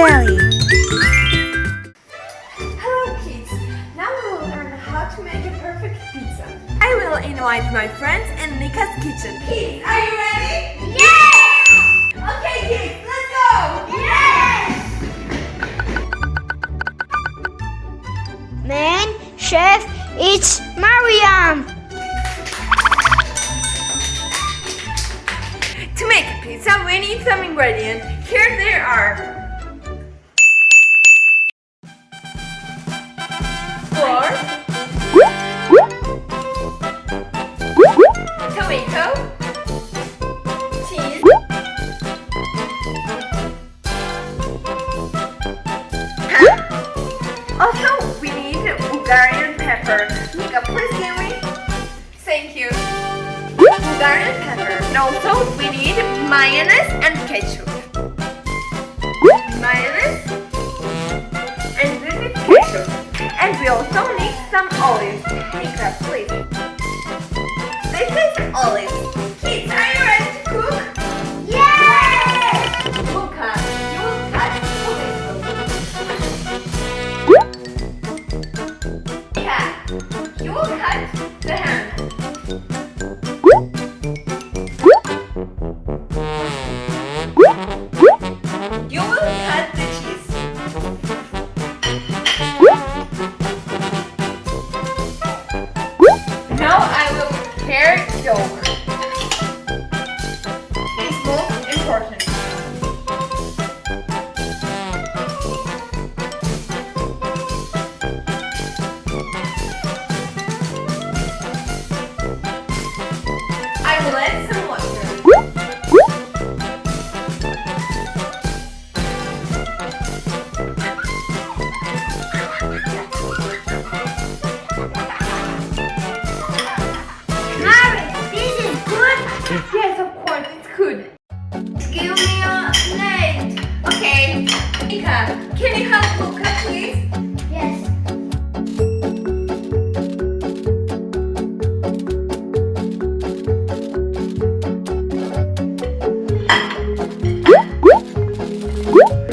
Eli. Hello kids! Now we will learn how to make a perfect pizza. I will invite my friends in Nika's kitchen. Kids, are you ready? Yes! Okay kids, let's go! Yes! Main chef, it's Mariam. To make a pizza, we need some ingredients. Here they are. Flour, tomato, cheese, ham. Also, we need Bulgarian pepper. Nika, please give me. Thank you. Bulgarian pepper. And also, we need mayonnaise and ketchup. Mayonnaise and this is ketchup. And we also need some olives. Nika, please. This is olives. Kids, are you ready to cook? Yes! Luca, you will cut tomatoes. Yeah, you will cut the ham. You will cut the cheese. Now I will prepare yogurt. It's most important. I will add some water. Mariam, this is good. Yes, of course, it's good. Give me a plate. Okay, Nika, can you help Luca, please? Yes.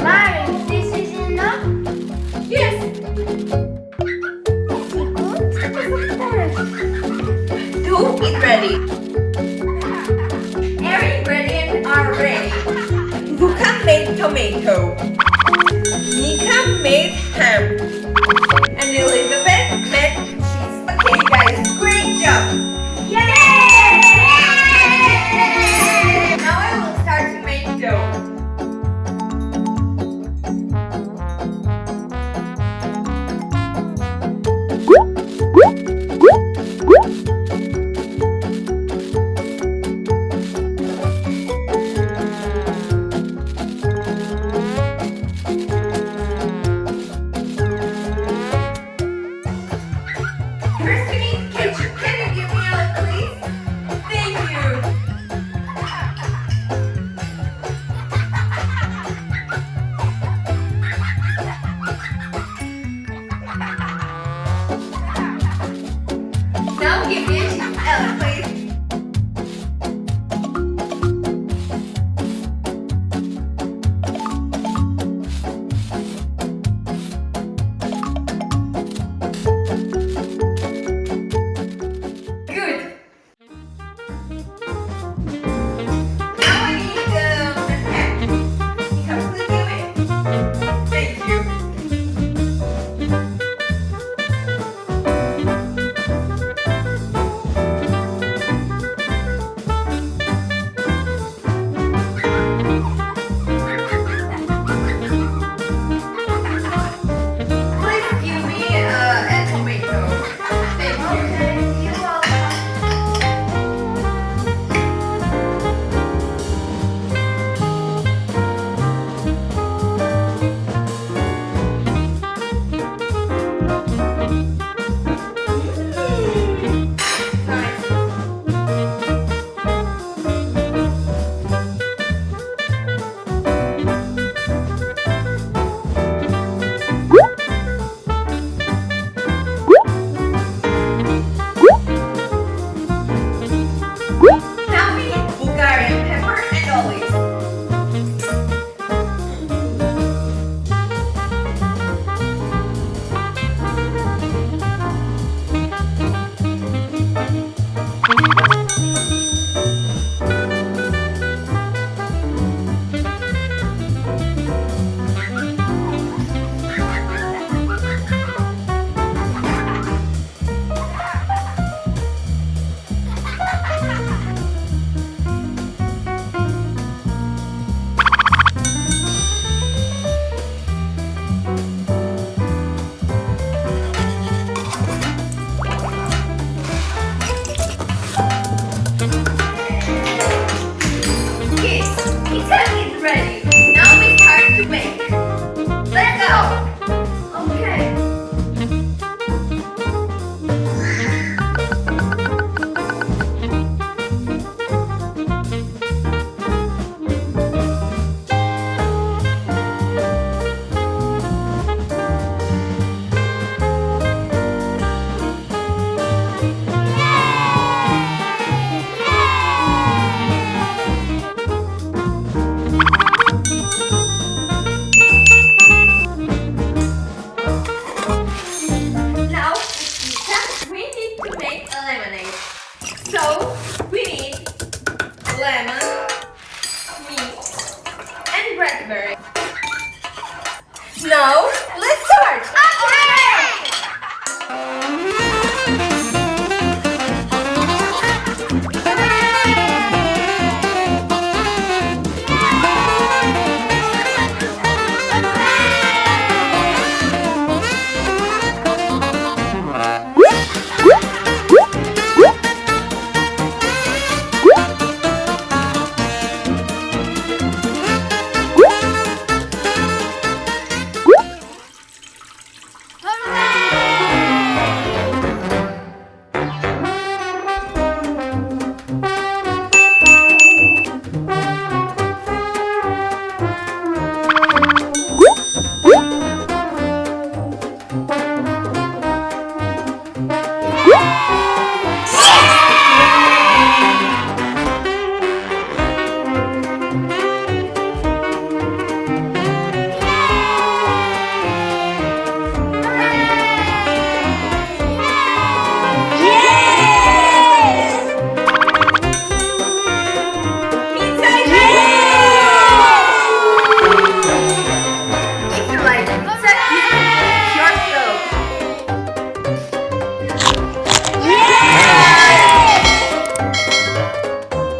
Mariam, this is enough. Yes. Is it good? Dough is ready. Every ingredient are ready. Luca made tomato. Nika made ham. And Elizabeth made cheese. Okay, guys, great job. Yay! Now I will start to make dough. raspberry. Now, let's start. Okay.